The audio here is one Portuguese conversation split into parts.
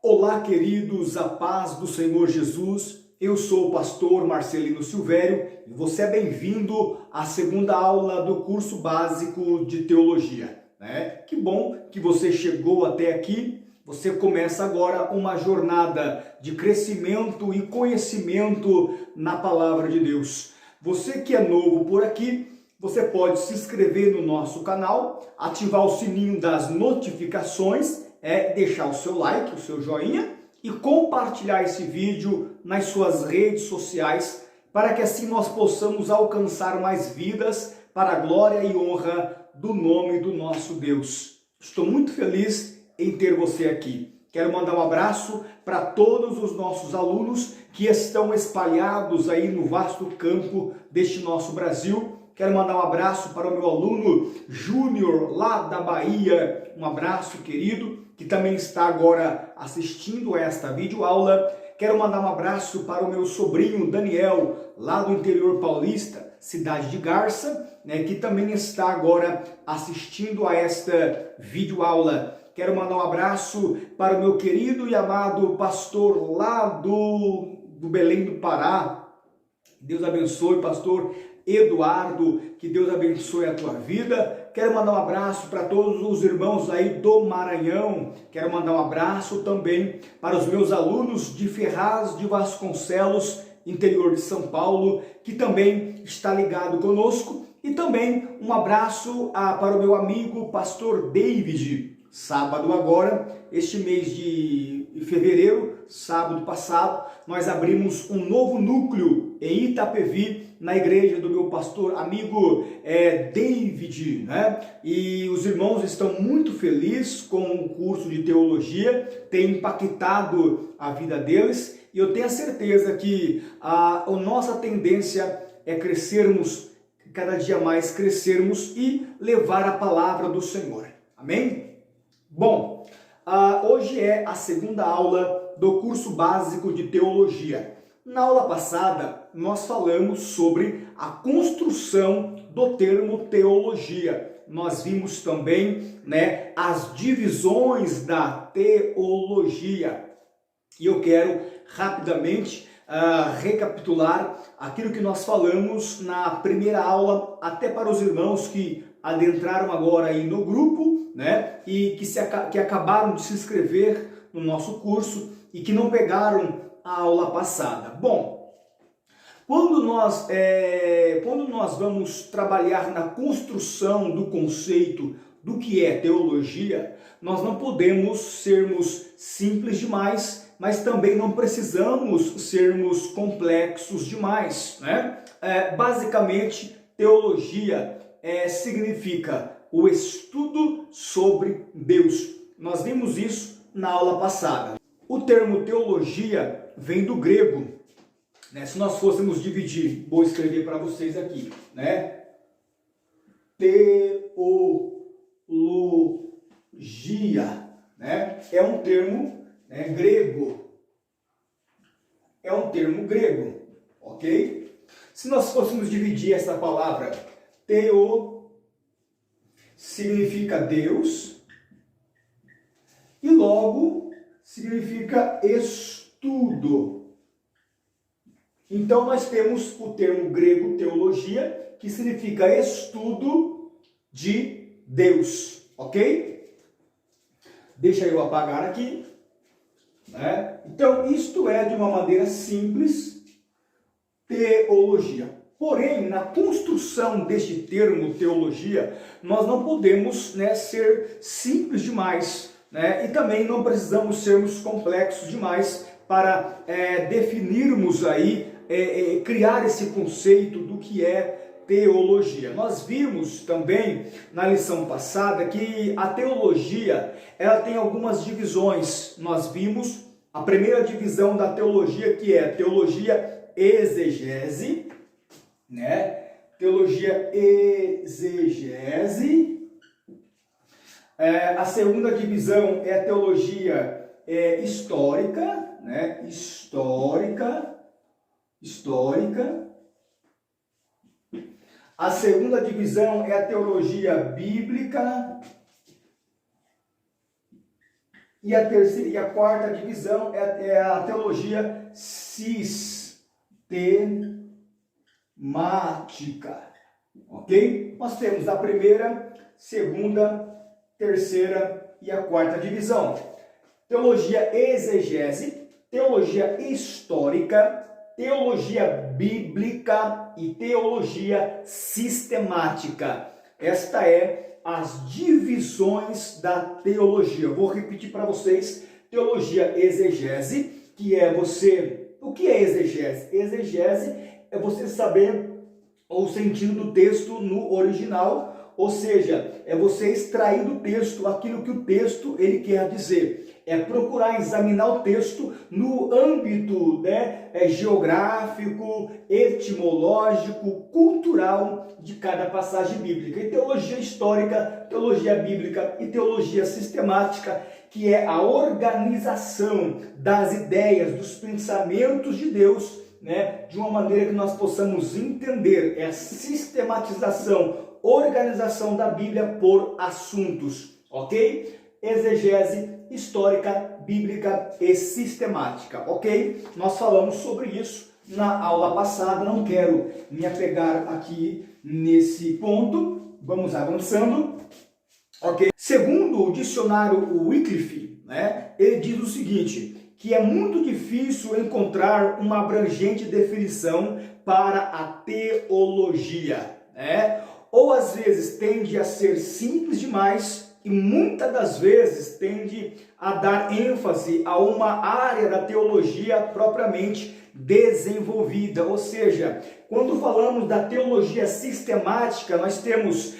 Olá, queridos, a paz do Senhor Jesus. Eu sou o pastor Marcelino Silvério e você é bem-vindo à segunda aula do curso básico de teologia. Que bom que você chegou até aqui. Você começa agora uma jornada de crescimento e conhecimento na palavra de Deus. Você que é novo por aqui, você pode se inscrever no nosso canal, ativar o sininho das notificações, deixar o seu like, o seu joinha e compartilhar esse vídeo nas suas redes sociais para que assim nós possamos alcançar mais vidas para a glória e honra do nome do nosso Deus. Estou muito feliz em ter você aqui. Quero mandar um abraço para todos os nossos alunos que estão espalhados aí no vasto campo deste nosso Brasil. Quero mandar um abraço para o meu aluno Júnior, lá da Bahia. Um abraço, querido, que também está agora assistindo a esta videoaula. Quero mandar um abraço para o meu sobrinho Daniel, lá do interior paulista, cidade de Garça, que também está agora assistindo a esta videoaula. Quero mandar um abraço para o meu querido e amado pastor lá do Belém do Pará. Deus abençoe, pastor Eduardo, que Deus abençoe a tua vida. Quero mandar um abraço para todos os irmãos aí do Maranhão. Quero mandar um abraço também para os meus alunos de Ferraz de Vasconcelos, interior de São Paulo, que também está ligado conosco. E também um abraço para o meu amigo pastor David. Sábado agora, este mês de fevereiro, sábado passado, nós abrimos um novo núcleo em Itapevi, na igreja do meu pastor amigo David, E os irmãos estão muito felizes com o curso de teologia, tem impactado a vida deles, e eu tenho a certeza que a nossa tendência é crescermos, cada dia mais crescermos e levar a palavra do Senhor. Amém? Bom, hoje é a segunda aula do curso básico de teologia. Na aula passada, nós falamos sobre a construção do termo teologia. Nós vimos também, as divisões da teologia. E eu quero rapidamente recapitular aquilo que nós falamos na primeira aula, até para os irmãos que adentraram agora aí no grupo, e que acabaram de se inscrever no nosso curso e que não pegaram a aula passada. Bom, quando nós vamos trabalhar na construção do conceito do que é teologia, nós não podemos sermos simples demais, mas também não precisamos sermos complexos demais, Basicamente, teologia significa o estudo sobre Deus. Nós vimos isso na aula passada. O termo teologia vem do grego, Se nós fôssemos dividir, vou escrever para vocês aqui, Teologia, É um termo grego. É um termo grego, ok? Se nós fôssemos dividir essa palavra, teo significa Deus e logo significa estudo. Então nós temos o termo grego teologia, que significa estudo de Deus, ok? Deixa eu apagar aqui. Então isto é, de uma maneira simples, teologia. Porém, na construção deste termo teologia, nós não podemos ser simples demais, e também não precisamos sermos complexos demais para definirmos aí, criar esse conceito do que é teologia. Nós vimos também na lição passada que a teologia ela tem algumas divisões. Nós vimos a primeira divisão da teologia, que é teologia exegese, Teologia exegese. A segunda divisão é a teologia histórica, Histórica. A segunda divisão é a teologia bíblica. E a terceira e a quarta divisão é a teologia sistemática. Ok? Nós temos a primeira, segunda, terceira e a quarta divisão. Teologia exegese, teologia histórica, teologia bíblica e teologia sistemática. Esta é as divisões da teologia. Vou repetir para vocês. Teologia exegese, que é você... O que é exegese? Exegese é você saber o sentido do texto no original, ou seja, é você extrair do texto aquilo que o texto ele quer dizer. É procurar examinar o texto no âmbito, geográfico, etimológico, cultural de cada passagem bíblica. E teologia histórica, teologia bíblica e teologia sistemática, que é a organização das ideias, dos pensamentos de Deus, de uma maneira que nós possamos entender. É a sistematização, organização da Bíblia por assuntos, ok? Exegese histórica, bíblica e sistemática, ok? Nós falamos sobre isso na aula passada, não quero me apegar aqui nesse ponto. Vamos avançando, ok? Segundo o dicionário Wycliffe, ele diz o seguinte, que é muito difícil encontrar uma abrangente definição para a teologia, ou às vezes tende a ser simples demais e muitas das vezes tende a dar ênfase a uma área da teologia propriamente desenvolvida. Ou seja, quando falamos da teologia sistemática, nós temos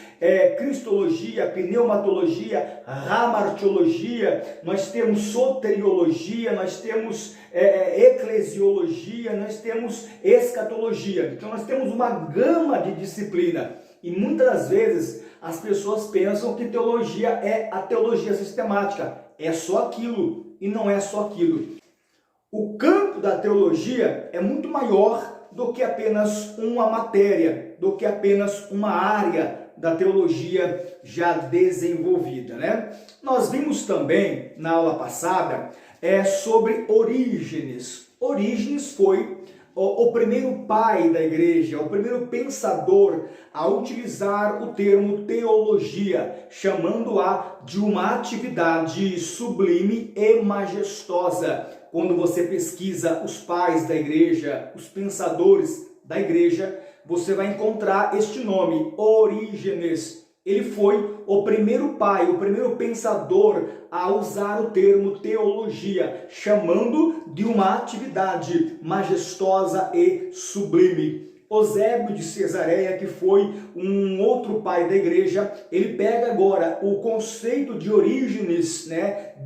cristologia, pneumatologia, ramartiologia, nós temos soteriologia, nós temos eclesiologia, nós temos escatologia. Então nós temos uma gama de disciplina e muitas das vezes as pessoas pensam que teologia é a teologia sistemática, é só aquilo e não é só aquilo. O campo da teologia é muito maior do que apenas uma matéria, do que apenas uma área da teologia já desenvolvida, Nós vimos também na aula passada sobre Orígenes. Orígenes foi o primeiro pai da igreja, o primeiro pensador a utilizar o termo teologia, chamando-a de uma atividade sublime e majestosa. Quando você pesquisa os pais da igreja, os pensadores da igreja, você vai encontrar este nome, Orígenes. Ele foi o primeiro pai, o primeiro pensador a usar o termo teologia, chamando de uma atividade majestosa e sublime. Eusébio de Cesareia, que foi um outro pai da igreja, ele pega agora o conceito de Orígenes,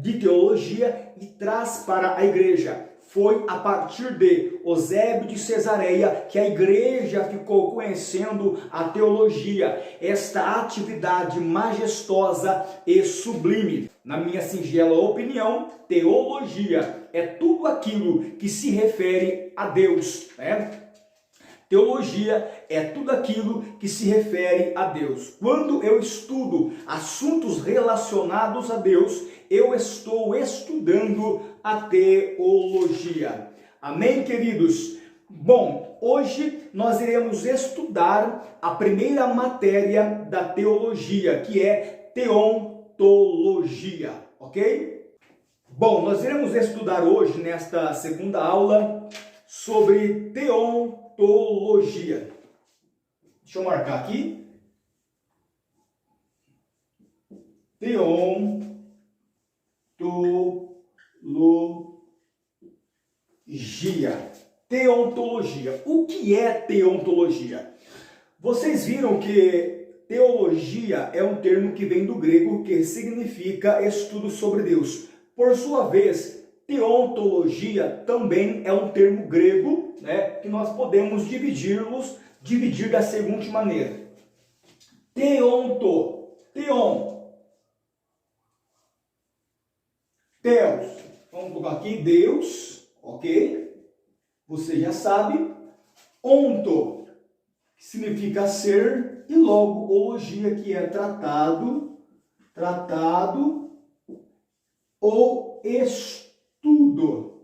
de teologia e traz para a igreja. Foi a partir de Eusébio de Cesareia que a igreja ficou conhecendo a teologia, esta atividade majestosa e sublime. Na minha singela opinião, teologia é tudo aquilo que se refere a Deus, Teologia é tudo aquilo que se refere a Deus. Quando eu estudo assuntos relacionados a Deus, eu estou estudando a teologia. Amém, queridos? Bom, hoje nós iremos estudar a primeira matéria da teologia, que é teontologia, ok? Bom, nós iremos estudar hoje, nesta segunda aula, sobre teontologia. Deixa eu marcar aqui. Teontologia. Teontologia. O que é teontologia? Vocês viram que teologia é um termo que vem do grego, que significa estudo sobre Deus. Por sua vez, teontologia também é um termo grego, que nós podemos dividir da seguinte maneira. Teon, Deus, vamos colocar aqui Deus, ok? Você já sabe. Onto, que significa ser, e logo ologia, que é tratado ou estudo.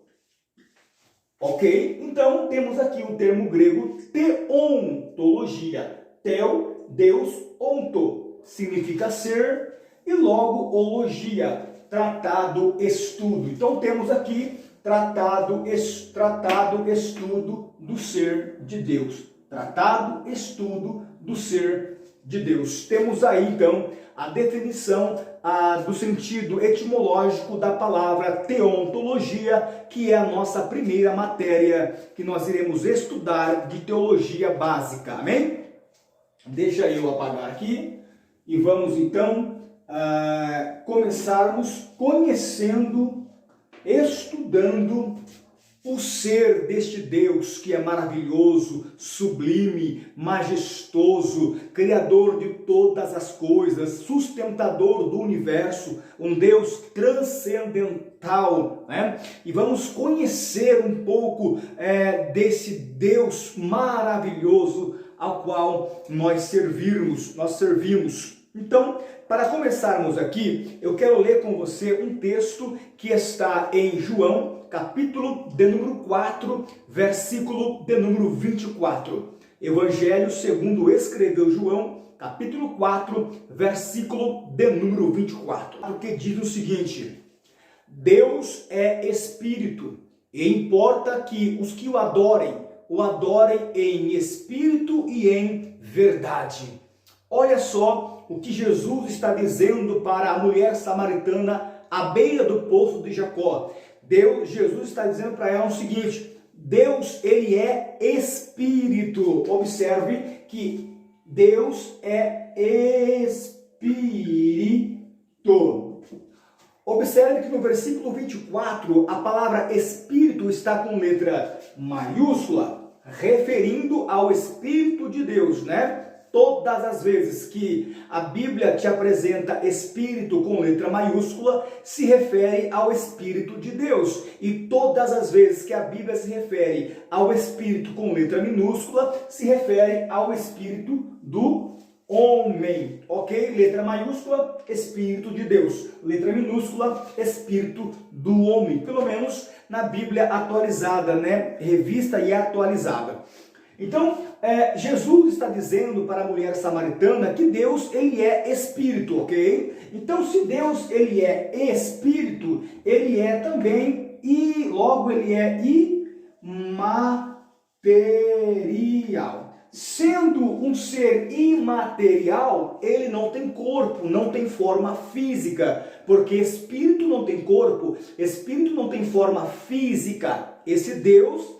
Ok? Então, temos aqui o termo grego teontologia. Teo, Deus, onto, significa ser, e logo, ologia, tratado, estudo. Então, temos aqui tratado, estudo do ser de Deus. Tratado, estudo do ser de Deus. Temos aí, então, a definição do sentido etimológico da palavra teontologia, que é a nossa primeira matéria que nós iremos estudar de teologia básica. Amém? Deixa eu apagar aqui e vamos, então, começarmos conhecendo, estudando o ser deste Deus que é maravilhoso, sublime, majestoso, criador de todas as coisas, sustentador do universo, um Deus transcendental, né? E vamos conhecer um pouco desse Deus maravilhoso ao qual nós servimos. Então, para começarmos aqui, eu quero ler com você um texto que está em João, capítulo de número 4, versículo de número 24. Evangelho segundo escreveu João, capítulo 4, versículo de número 24. Que diz o seguinte: Deus é Espírito, e importa que os que o adorem em espírito e em verdade. Olha só o que Jesus está dizendo para a mulher samaritana à beira do poço de Jacó. Jesus está dizendo para ela o seguinte: Deus, ele é Espírito. Observe que Deus é Espírito. Observe que no versículo 24, a palavra Espírito está com letra maiúscula, referindo ao Espírito de Deus, né? Todas as vezes que a Bíblia te apresenta Espírito com letra maiúscula, se refere ao Espírito de Deus. E todas as vezes que a Bíblia se refere ao Espírito com letra minúscula, se refere ao Espírito do homem. Ok? Letra maiúscula, Espírito de Deus. Letra minúscula, Espírito do homem. Pelo menos na Bíblia atualizada, né? Revista e atualizada. Então, Jesus está dizendo para a mulher samaritana que Deus, ele é Espírito, ok? Então, se Deus, ele é Espírito, ele é também, e logo ele é imaterial. Sendo um ser imaterial, ele não tem corpo, não tem forma física, porque Espírito não tem corpo, Espírito não tem forma física. Esse Deus,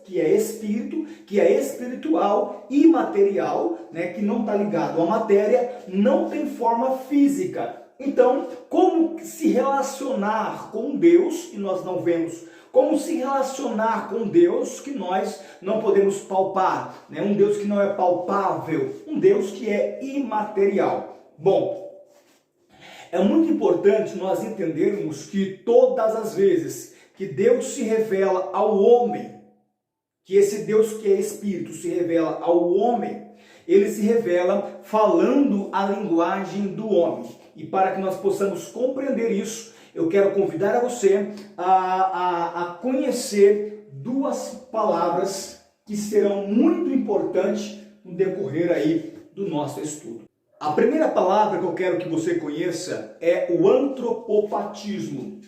que é Espírito, que é espiritual, imaterial, né, que não está ligado à matéria, não tem forma física. Então, como se relacionar com Deus que nós não vemos? Como se relacionar com Deus que nós não podemos palpar? Né? Um Deus que não é palpável, um Deus que é imaterial. Bom, é muito importante nós entendermos que todas as vezes que Deus se revela ao homem, que esse Deus que é Espírito se revela ao homem, ele se revela falando a linguagem do homem. E para que nós possamos compreender isso, eu quero convidar a você a conhecer duas palavras que serão muito importantes no decorrer aí do nosso estudo. A primeira palavra que eu quero que você conheça é o antropopatismo.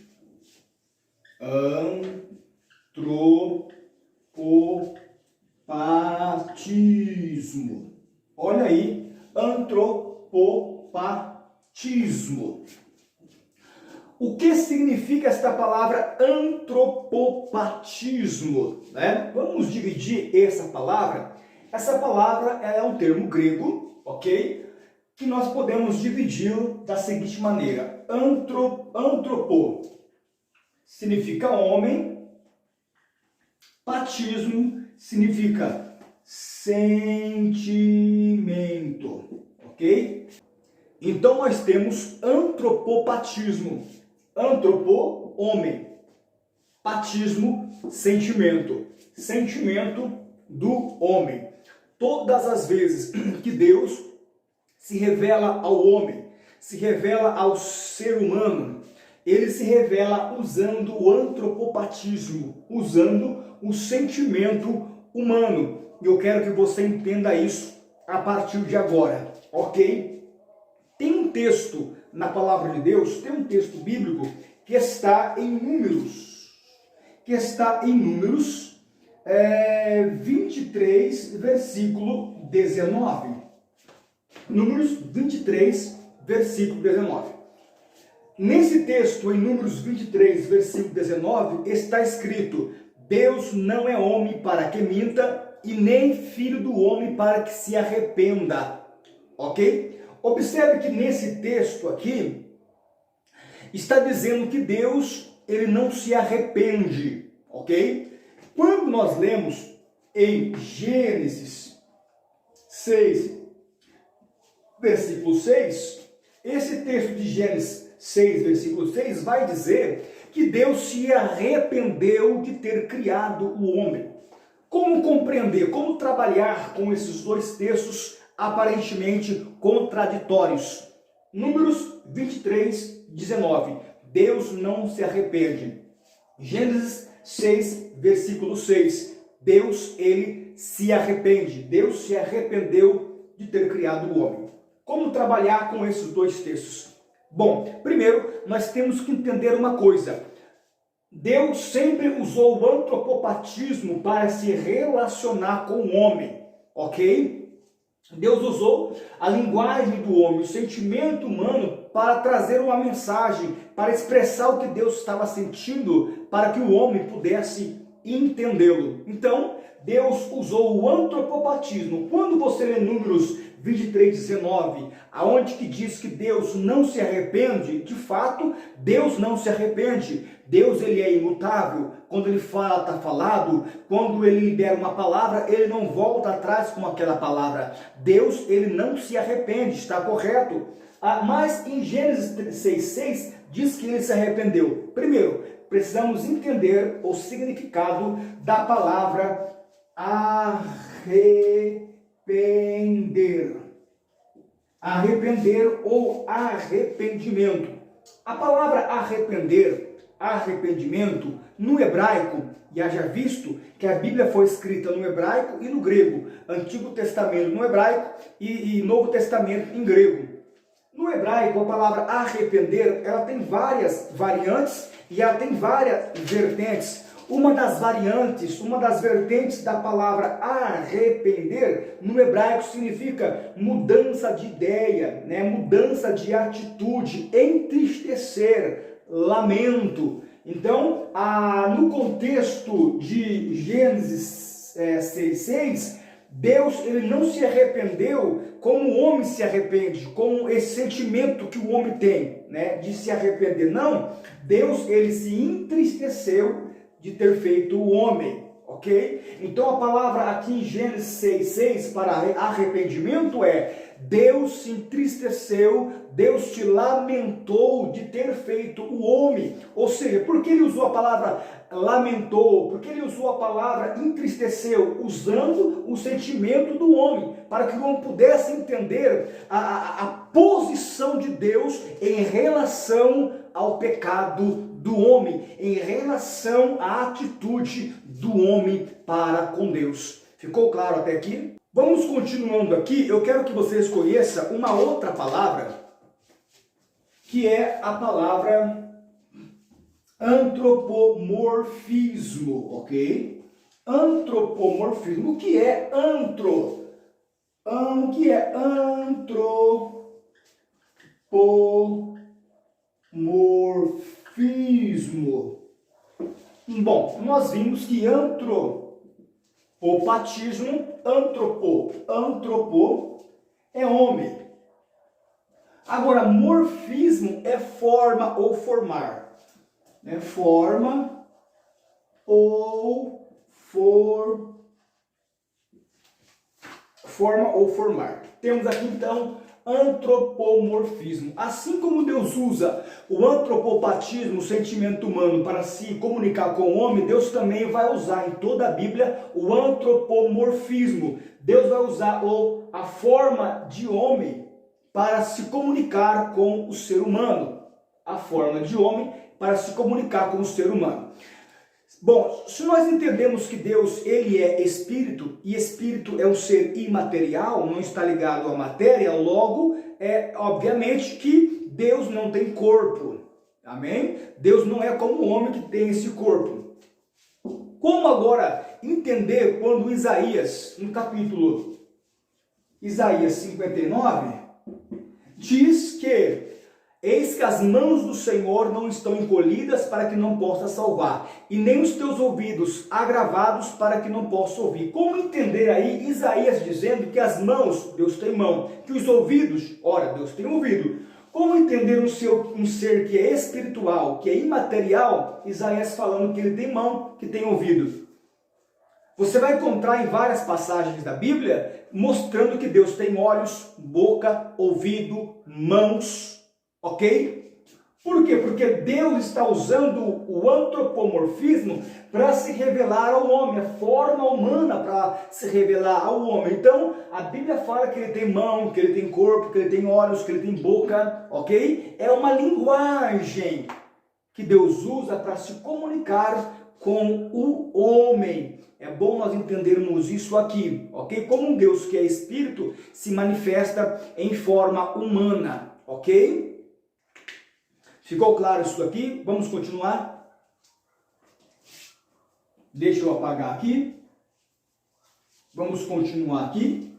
Antropopatismo. Olha aí, antropopatismo. O que significa esta palavra antropopatismo? Né? Vamos dividir essa palavra. Essa palavra é um termo grego, ok? Que nós podemos dividi-lo da seguinte maneira. Antropo significa homem, patismo significa sentimento, ok? Então nós temos antropopatismo. Antropo, homem. Patismo, sentimento. Sentimento do homem. Todas as vezes que Deus se revela ao homem, se revela ao ser humano, ele se revela usando o antropopatismo, usando o sentimento humano. E eu quero que você entenda isso a partir de agora, ok? Tem um texto na palavra de Deus, tem um texto bíblico que está em Números, 23, versículo 19. Números 23, versículo 19. Nesse texto, em Números 23, versículo 19, está escrito: Deus não é homem para que minta, e nem filho do homem para que se arrependa. Ok? Observe que nesse texto aqui, está dizendo que Deus, ele não se arrepende. Ok? Quando nós lemos em Gênesis 6, versículo 6, esse texto de Gênesis 6, versículo 6, vai dizer que Deus se arrependeu de ter criado o homem. Como compreender, como trabalhar com esses dois textos aparentemente contraditórios? Números 23, 19. Deus não se arrepende. Gênesis 6, versículo 6. Deus, ele se arrepende. Deus se arrependeu de ter criado o homem. Como trabalhar com esses dois textos? Bom, primeiro, nós temos que entender uma coisa. Deus sempre usou o antropopatismo para se relacionar com o homem, ok? Deus usou a linguagem do homem, o sentimento humano, para trazer uma mensagem, para expressar o que Deus estava sentindo, para que o homem pudesse entendê-lo. Então, Deus usou o antropopatismo. Quando você lê Números 23, 19, aonde que diz que Deus não se arrepende, de fato, Deus não se arrepende. Deus, ele é imutável. Quando ele fala, está falado. Quando ele libera uma palavra, ele não volta atrás com aquela palavra. Deus, ele não se arrepende, está correto. Mas em Gênesis 6,6 diz que ele se arrependeu. Primeiro, precisamos entender o significado da palavra arrepender. Arrepender ou arrependimento. A palavra arrependimento, no hebraico, e haja visto que a Bíblia foi escrita no hebraico e no grego. Antigo Testamento no hebraico e Novo Testamento em grego. No hebraico, a palavra arrepender, ela tem várias variantes e ela tem várias vertentes. Uma das vertentes da palavra arrepender, no hebraico significa mudança de ideia, né? Mudança de atitude, entristecer, lamento. Então, no contexto de Gênesis 6,6, Deus, ele não se arrependeu como o homem se arrepende, com esse sentimento que o homem tem, né, de se arrepender. Não, Deus, ele se entristeceu de ter feito o homem, ok? Então a palavra aqui em Gênesis 6,6 para arrependimento é: Deus se entristeceu, Deus te lamentou de ter feito o homem. Ou seja, por que ele usou a palavra lamentou? Por que ele usou a palavra entristeceu? Usando o sentimento do homem, para que o homem pudesse entender a posição de Deus em relação ao pecado do homem, em relação à atitude do homem para com Deus. Ficou claro até aqui? Vamos continuando aqui. Eu quero que vocês conheçam uma outra palavra, que é a palavra antropomorfismo, ok? Antropomorfismo. O que é antropomorfismo? Bom, nós vimos que antropopatismo, antropo é homem. Agora, morfismo é forma ou formar. Né? Forma ou formar. Temos aqui então antropomorfismo. Assim como Deus usa o antropopatismo, o sentimento humano, para se comunicar com o homem, Deus também vai usar em toda a Bíblia o antropomorfismo. Deus vai usar a forma de homem para se comunicar com o ser humano. a forma de homem para se comunicar com o ser humano. Bom, se nós entendemos que Deus, ele é espírito, e espírito é um ser imaterial, não está ligado à matéria, logo, obviamente que Deus não tem corpo, amém? Deus não é como o homem que tem esse corpo. Como agora entender quando Isaías, no capítulo Isaías 59, diz que eis que as mãos do Senhor não estão encolhidas para que não possa salvar, e nem os teus ouvidos agravados para que não possa ouvir. Como entender aí Isaías dizendo que as mãos, Deus tem mão, que os ouvidos, ora, Deus tem ouvido. Como entender um ser que é espiritual, que é imaterial, Isaías falando que ele tem mão, que tem ouvido? Você vai encontrar em várias passagens da Bíblia mostrando que Deus tem olhos, boca, ouvido, mãos, ok? Por quê? Porque Deus está usando o antropomorfismo para se revelar ao homem, a forma humana para se revelar ao homem. Então, a Bíblia fala que ele tem mão, que ele tem corpo, que ele tem olhos, que ele tem boca, ok? É uma linguagem que Deus usa para se comunicar com o homem. É bom nós entendermos isso aqui, ok? Como um Deus que é espírito se manifesta em forma humana, ok? Ficou claro isso aqui? Vamos continuar? Deixa eu apagar aqui. Vamos continuar aqui.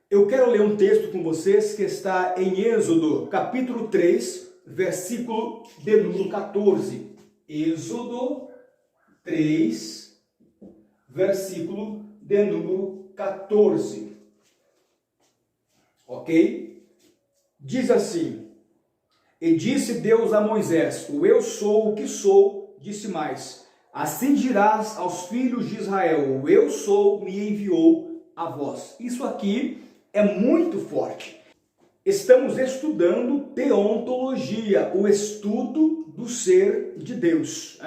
Eu quero ler um texto com vocês que está em Êxodo, capítulo 3, versículo de número 14. Êxodo 3, versículo de número 14. Ok? Diz assim: e disse Deus a Moisés, o eu sou o que sou, disse mais, assim dirás aos filhos de Israel, o eu sou me enviou a vós. Isso aqui é muito forte. Estamos estudando teontologia, o estudo do ser de Deus.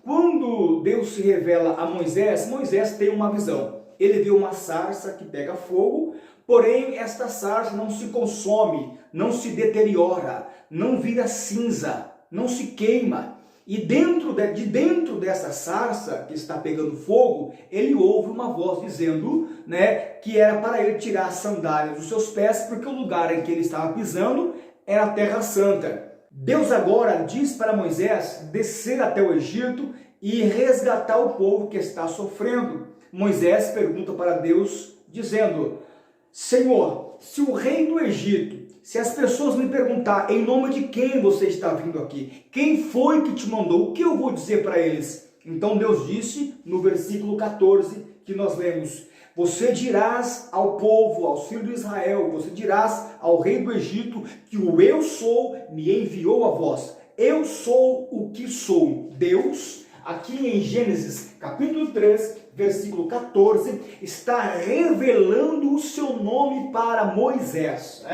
Quando Deus se revela a Moisés, Moisés tem uma visão. Ele viu uma sarça que pega fogo, porém esta sarça não se consome, não se deteriora, não vira cinza, não se queima. E dentro dessa sarça que está pegando fogo, ele ouve uma voz dizendo, que era para ele tirar as sandálias dos seus pés, porque o lugar em que ele estava pisando era a Terra Santa. Deus agora diz para Moisés descer até o Egito e resgatar o povo que está sofrendo. Moisés pergunta para Deus, dizendo, Senhor, se o rei do Egito, se as pessoas me perguntar em nome de quem você está vindo aqui, quem foi que te mandou, o que eu vou dizer para eles? Então Deus disse no versículo 14 que nós lemos, você dirás ao povo, aos filhos de Israel, você dirás ao rei do Egito que o eu sou me enviou a vós. Eu sou o que sou. Deus, aqui em Gênesis capítulo 3, versículo 14, está revelando o seu nome para Moisés.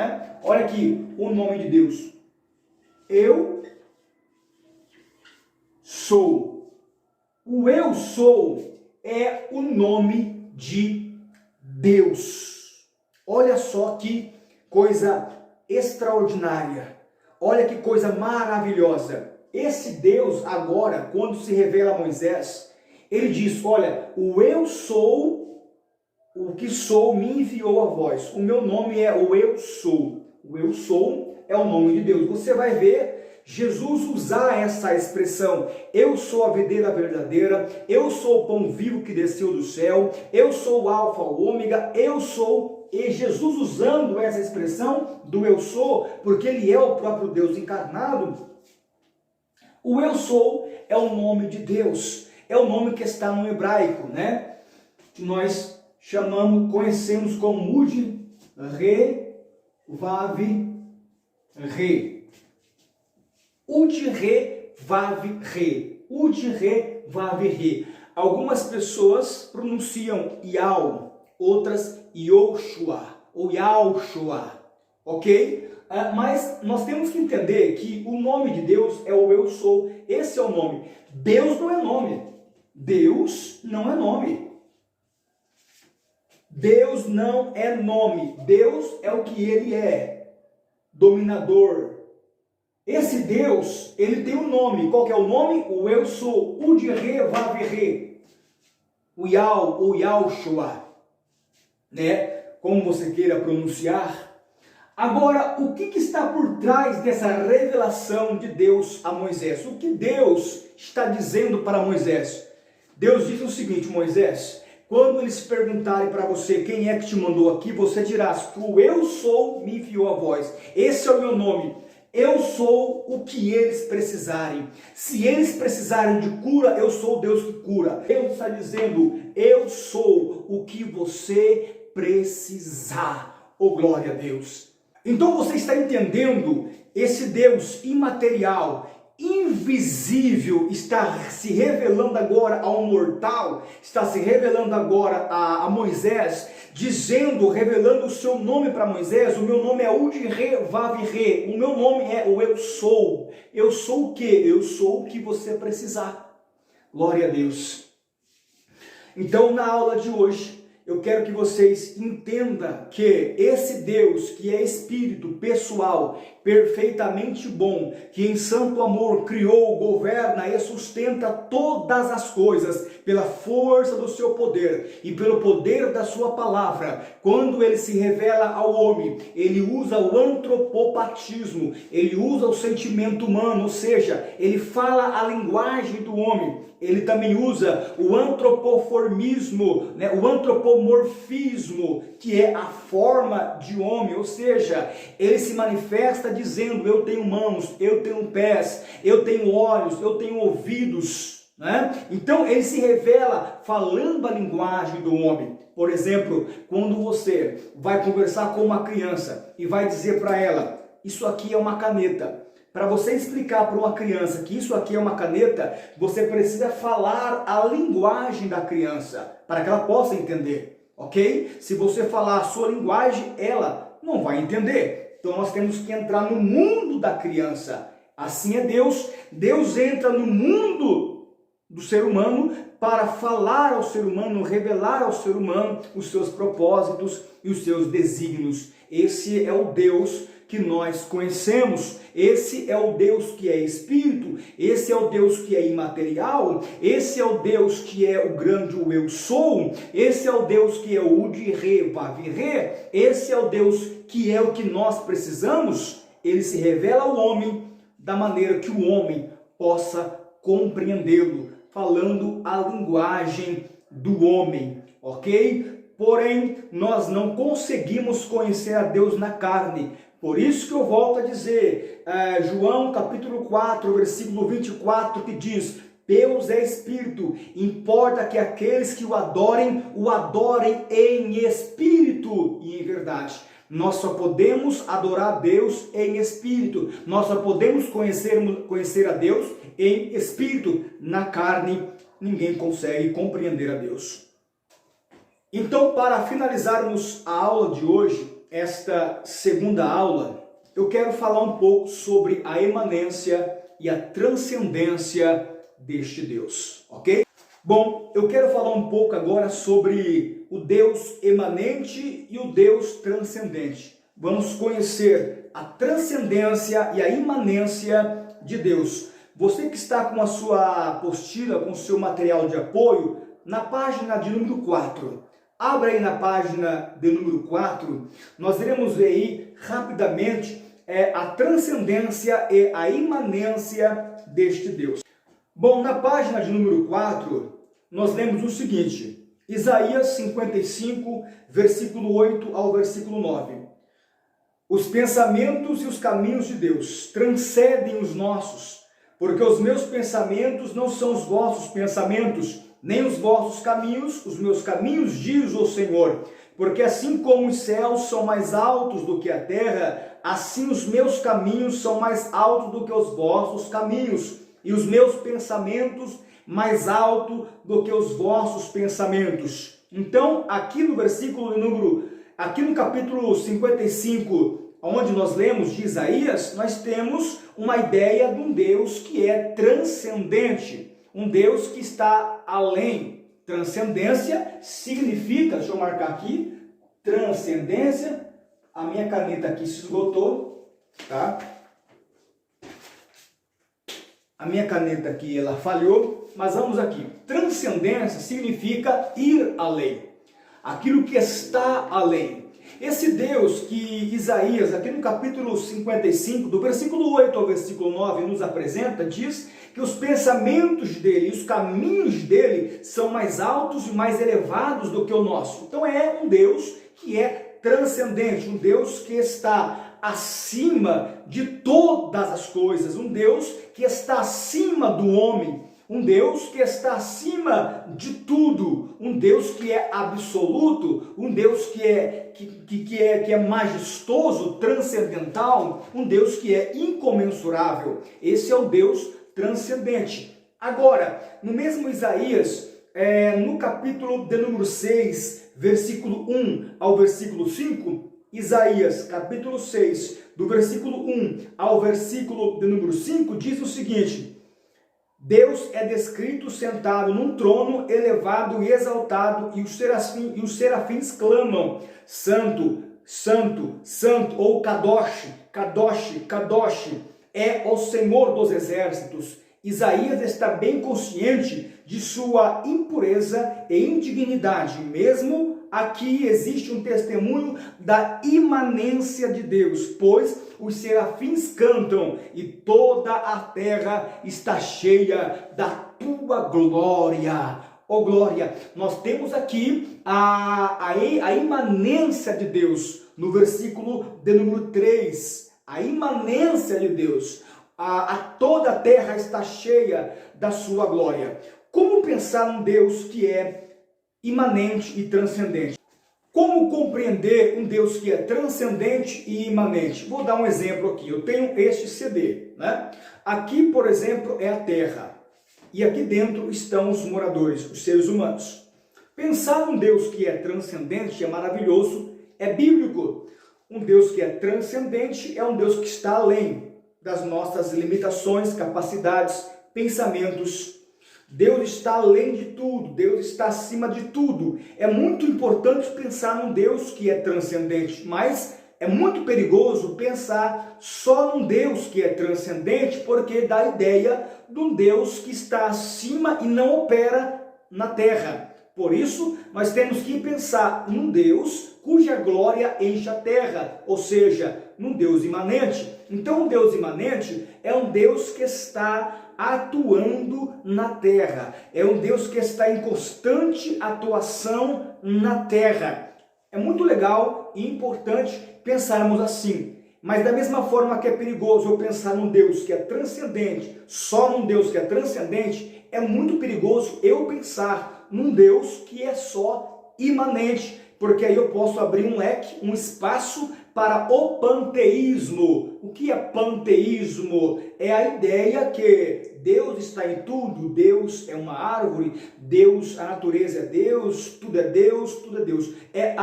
Olha aqui o nome de Deus. Eu sou. O eu sou é o nome de Deus. Olha só que coisa extraordinária. Olha que coisa maravilhosa. Esse Deus agora, quando se revela a Moisés, ele diz, olha, o eu sou, o que sou me enviou a vós. O meu nome é o eu sou. O eu sou é o nome de Deus. Você vai ver Jesus usar essa expressão, eu sou a videira verdadeira, eu sou o pão vivo que desceu do céu, eu sou o alfa, o ômega, eu sou, e Jesus usando essa expressão do eu sou, porque ele é o próprio Deus encarnado. O eu sou é o nome de Deus, é o nome que está no hebraico, que nós conhecemos como Ud, Re, Vav, Re. Ud, Re, Vav, Re. Ud, Re, Vav, Re. Algumas pessoas pronunciam Yau, outras Yoshua ou Yahushua, ok? Mas nós temos que entender que o nome de Deus é o eu sou. Esse é o nome. Deus não é nome. Deus não é nome. Deus não é nome. Deus é o que ele é. Dominador, Esse Deus, ele tem um nome. Qual que é o nome? O Eu Sou, o Dirê Vavirê, o Yau ou Yahushua, né? Como você queira pronunciar. Agora, o que está por trás dessa revelação de Deus a Moisés? O que Deus está dizendo para Moisés? Deus diz o seguinte: Moisés, quando eles perguntarem para você quem é que te mandou aqui, você dirá que o Eu Sou me enviou a voz. Esse é o meu nome. Eu sou o que eles precisarem. Se eles precisarem de cura, eu sou o Deus que cura. Deus está dizendo: eu sou o que você precisar. Oh, glória a Deus! Então você está entendendo? Esse Deus imaterial, invisível, está se revelando agora ao mortal, está se revelando agora a Moisés, dizendo, revelando o seu nome para Moisés: o meu nome é Udirê Vavirê, o meu nome é o Eu Sou. Eu sou o que? Eu sou o que você precisar. Glória a Deus. Então, na aula de hoje, eu quero que vocês entendam que esse Deus, que é espírito pessoal, perfeitamente bom, que em santo amor criou, governa e sustenta todas as coisas pela força do seu poder e pelo poder da sua palavra, quando ele se revela ao homem, ele usa o antropopatismo, ele usa o sentimento humano, ou seja, ele fala a linguagem do homem. Ele também usa o antropoformismo, né? O antropomorfismo, que é a forma de homem, ou seja, ele se manifesta dizendo: eu tenho mãos, eu tenho pés, eu tenho olhos, eu tenho ouvidos, né? Então ele se revela falando a linguagem do homem. Por exemplo, quando você vai conversar com uma criança e vai dizer para ela: isso aqui é uma caneta. Para você explicar para uma criança que isso aqui é uma caneta, você precisa falar a linguagem da criança, para que ela possa entender, ok? Se você falar a sua linguagem, ela não vai entender. Então nós temos que entrar no mundo da criança. Assim é Deus. Deus entra no mundo do ser humano para falar ao ser humano, revelar ao ser humano os seus propósitos e os seus desígnios. Esse é o Deus que nós conhecemos. Esse é o Deus que é espírito, esse é o Deus que é imaterial, esse é o Deus que é o grande o Eu Sou, esse é o Deus que é o Udirê Vavirê, esse é o Deus que é o que nós precisamos. Ele se revela ao homem da maneira que o homem possa compreendê-lo, falando a linguagem do homem, ok? Porém, nós não conseguimos conhecer a Deus na carne. Por isso que eu volto a dizer, João capítulo 4, versículo 24, que diz: Deus é espírito, importa que aqueles que o adorem em espírito e em verdade. Nós só podemos adorar Deus em espírito, nós só podemos conhecer a Deus em espírito. Na carne, ninguém consegue compreender a Deus. Então, para finalizarmos a aula de hoje, esta segunda aula, eu quero falar um pouco sobre a imanência e a transcendência deste Deus, ok? Bom, eu quero falar um pouco agora sobre o Deus imanente e o Deus transcendente. Vamos conhecer a transcendência e a imanência de Deus. Você que está com a sua apostila, com o seu material de apoio, na página de número 4. Abra aí na página de número 4, nós iremos ver aí rapidamente a transcendência e a imanência deste Deus. Bom, na página de número 4, nós lemos o seguinte: Isaías 55, versículo 8 ao versículo 9. Os pensamentos e os caminhos de Deus transcendem os nossos, porque os meus pensamentos não são os vossos pensamentos, nem os vossos caminhos, os meus caminhos, diz o Senhor. Porque assim como os céus são mais altos do que a terra, assim os meus caminhos são mais altos do que os vossos caminhos, e os meus pensamentos mais altos do que os vossos pensamentos. Então, aqui no aqui no capítulo 55, onde nós lemos de Isaías, nós temos uma ideia de um Deus que é transcendente. Um Deus que está além. Transcendência significa, deixa eu marcar aqui, transcendência, a minha caneta aqui se esgotou, tá? A minha caneta aqui, ela falhou, mas vamos aqui. Transcendência significa ir além. Aquilo que está além. Esse Deus que Isaías, aqui no capítulo 55, do versículo 8 ao versículo 9, nos apresenta, diz que os pensamentos dele, os caminhos dele são mais altos e mais elevados do que o nosso. Então é um Deus que é transcendente, um Deus que está acima de todas as coisas, um Deus que está acima do homem, um Deus que está acima de tudo, um Deus que é absoluto, um Deus que é majestoso, transcendental, um Deus que é incomensurável. Esse é o Deus transcendente. Agora, no mesmo Isaías, no capítulo de número 6, versículo 1 ao versículo 5, Isaías, capítulo 6, do versículo 1 ao versículo de número 5, diz o seguinte: Deus é descrito sentado num trono elevado e exaltado, e os serafins clamam: Santo, Santo, Santo, ou Kadosh, Kadosh, Kadosh, é o Senhor dos exércitos. Isaías está bem consciente de sua impureza e indignidade. Mesmo aqui existe um testemunho da imanência de Deus, pois os serafins cantam e toda a terra está cheia da tua glória. Oh glória! Nós temos aqui a imanência de Deus no versículo de número 3. A imanência de Deus. Toda a terra está cheia da sua glória. Como pensar num Deus que é imanente e transcendente? Como compreender um Deus que é transcendente e imanente? Vou dar um exemplo aqui. Eu tenho este CD, né? Aqui, por exemplo, é a terra. E aqui dentro estão os moradores, os seres humanos. Pensar num Deus que é transcendente é maravilhoso, é bíblico. Um Deus que é transcendente é um Deus que está além das nossas limitações, capacidades, pensamentos. Deus está além de tudo, Deus está acima de tudo. É muito importante pensar num Deus que é transcendente, mas é muito perigoso pensar só num Deus que é transcendente, porque dá a ideia de um Deus que está acima e não opera na terra. Por isso, nós temos que pensar num Deus cuja glória enche a terra, ou seja, num Deus imanente. Então, um Deus imanente é um Deus que está atuando na terra, é um Deus que está em constante atuação na terra. É muito legal e importante pensarmos assim, mas da mesma forma que é perigoso eu pensar num Deus que é transcendente, só num Deus que é transcendente, é muito perigoso eu pensar num Deus que é só imanente, porque aí eu posso abrir um leque, um espaço para o panteísmo. O que é panteísmo? É a ideia que Deus está em tudo, Deus é uma árvore, Deus, a natureza é Deus, tudo é Deus, tudo é Deus. É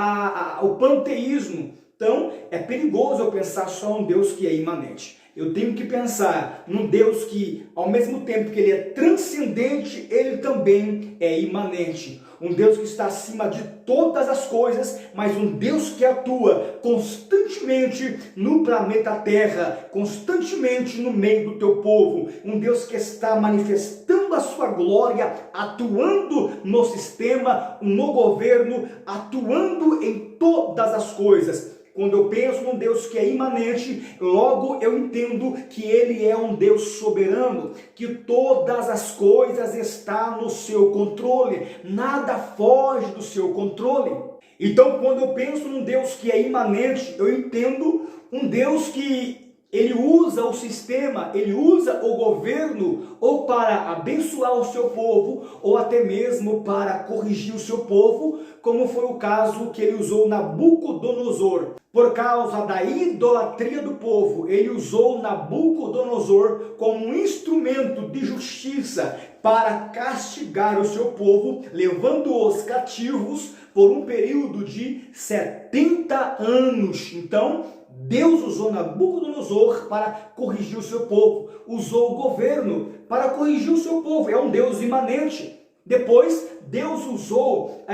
o panteísmo. Então, é perigoso eu pensar só um Deus que é imanente. Eu tenho que pensar num Deus que, ao mesmo tempo que ele é transcendente, ele também é imanente. Um Deus que está acima de todas as coisas, mas um Deus que atua constantemente no planeta Terra, constantemente no meio do teu povo. Um Deus que está manifestando a sua glória, atuando no sistema, no governo, atuando em todas as coisas. Quando eu penso num Deus que é imanente, logo eu entendo que Ele é um Deus soberano, que todas as coisas estão no seu controle, nada foge do seu controle. Então, quando eu penso num Deus que é imanente, eu entendo um Deus que ele usa o sistema, ele usa o governo ou para abençoar o seu povo, ou até mesmo para corrigir o seu povo, como foi o caso que ele usou Nabucodonosor. Por causa da idolatria do povo, ele usou Nabucodonosor como um instrumento de justiça para castigar o seu povo, levando-os cativos por um período de 70 anos. Então, Deus usou Nabucodonosor para corrigir o seu povo, usou o governo para corrigir o seu povo, é um Deus imanente. Depois, Deus usou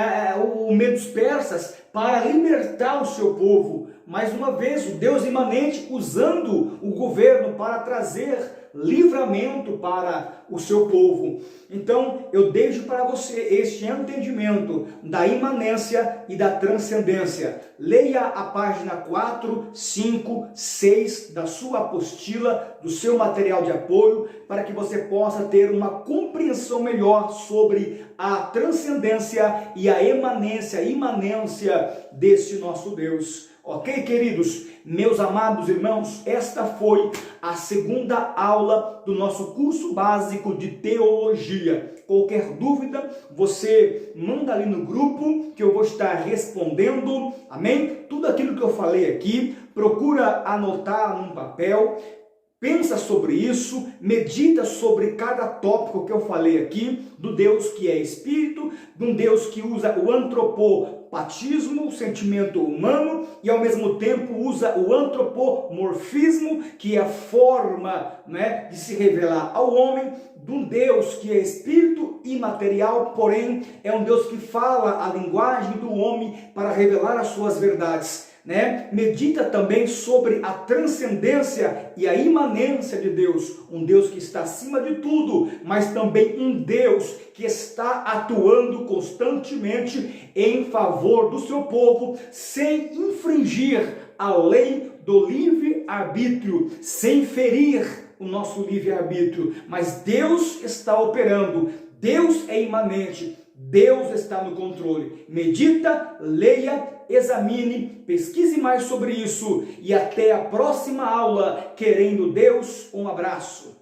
o medo dos persas para libertar o seu povo. Mais uma vez, o Deus imanente usando o governo para trazer livramento para o seu povo. Então, eu deixo para você este entendimento da imanência e da transcendência. Leia a página 4, 5, 6 da sua apostila, do seu material de apoio, para que você possa ter uma compreensão melhor sobre a transcendência e a imanência desse nosso Deus. Ok, queridos? Meus amados irmãos, esta foi a segunda aula do nosso curso básico de teologia. Qualquer dúvida, você manda ali no grupo que eu vou estar respondendo, amém? Tudo aquilo que eu falei aqui, procura anotar num papel, pensa sobre isso, medita sobre cada tópico que eu falei aqui, do Deus que é Espírito, de um Deus que usa o antropopatismo, o sentimento humano, e ao mesmo tempo usa o antropomorfismo, que é a forma, né, de se revelar ao homem, de um Deus que é Espírito imaterial, porém é um Deus que fala a linguagem do homem para revelar as suas verdades. Medita também sobre a transcendência e a imanência de Deus, um Deus que está acima de tudo, mas também um Deus que está atuando constantemente em favor do seu povo, sem infringir a lei do livre-arbítrio, sem ferir o nosso livre-arbítrio, mas Deus está operando, Deus é imanente, Deus está no controle. Medita, leia, examine, pesquise mais sobre isso e até a próxima aula. Querendo Deus, um abraço.